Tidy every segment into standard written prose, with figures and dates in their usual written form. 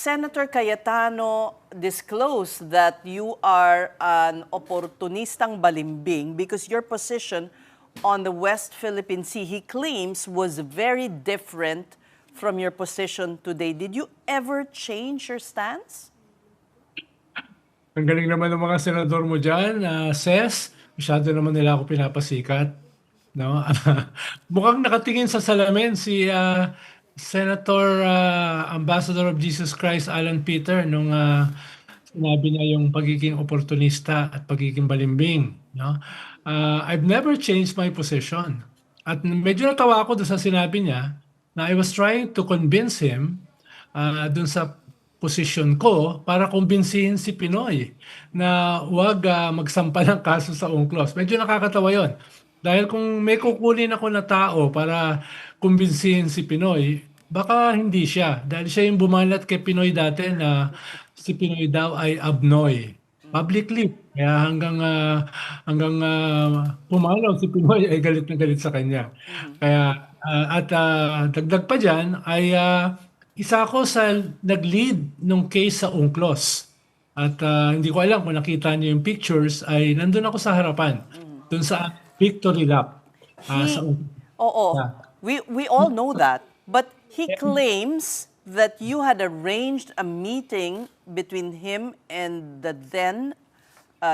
Senator Cayetano disclosed that you are an opportunistang balimbing because your position on the West Philippine Sea, he claims, was very different from your position today. Did you ever change your stance? Ang galing naman ng mga senador mo dyan, Ses. Masyado naman nila ako pinapasikat. No? Mukhang nakatingin sa salamin si Senator Ambassador of Jesus Christ Alan Peter nung sinabi niya yung pagiging oportunista at pagiging balimbing. No? I've never changed my position. At medyo natawa ako doon sa sinabi niya na I was trying to convince him doon sa posisyon ko para kumbinsihin si Pinoy na huwag magsampa ng kaso sa UNCLOS. Medyo nakakatawa yon. Dahil kung may kukunin ako na tao para kumbinsihin si Pinoy, baka hindi siya. Dahil siya yung bumalat kay Pinoy dati na si Pinoy daw ay abnoy. Publicly. Kaya hanggang pumalaw si Pinoy ay galit na galit sa kanya. Kaya dagdag pa dyan ay isa ako sa nag-lead nung case sa UNCLOS. At hindi ko alam kung nakita niyo yung pictures, ay nandun ako sa harapan. Dun sa victory lap. Oo, we all know that. But he claims that you had arranged a meeting between him and the then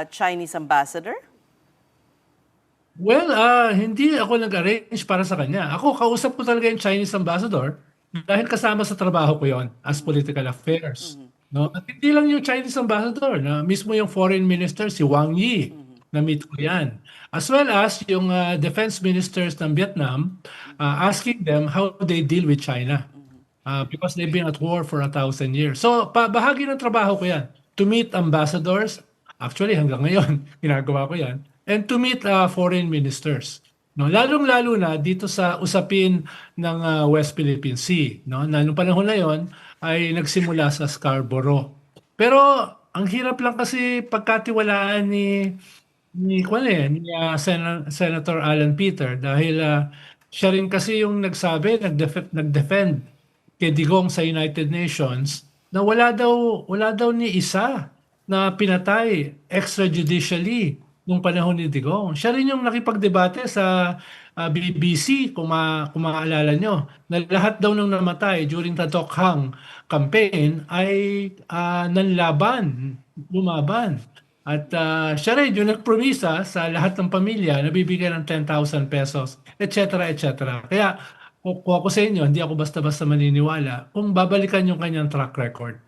Chinese ambassador? Well, hindi ako nag-arrange para sa kanya. Ako, kausap ko talaga yung Chinese ambassador dahil kasama sa trabaho ko yon as political affairs. No? At hindi lang yung Chinese ambassador, na mismo yung foreign minister, si Wang Yi, na-meet ko yan. As well as yung defense ministers ng Vietnam, asking them how they deal with China. Because they've been at war for 1,000 years. So, bahagi ng trabaho ko yan. To meet ambassadors, actually hanggang ngayon, ginagawa ko yan, and to meet foreign ministers. No, lalong-lalo na dito sa usapin ng West Philippine Sea, no? Na nung panahon na 'yon ay nagsimula sa Scarborough. Pero ang hirap lang kasi pagkatiwalaan ni Senator Alan Peter dahil siya rin kasi yung nag-defend kay Digong sa United Nations na wala daw ni isa na pinatay extrajudicially nung panahon ni Digong. Siya rin yung nakipagdebate sa BBC, kung maaalala nyo, na lahat daw nung namatay during the Tokhang campaign ay lumaban. At siya rin yung nagpromisa sa lahat ng pamilya na bibigyan ng 10,000 pesos, etc. etc. Kaya kung ako sa inyo, hindi ako basta-basta maniniwala kung babalikan yung kanyang track record.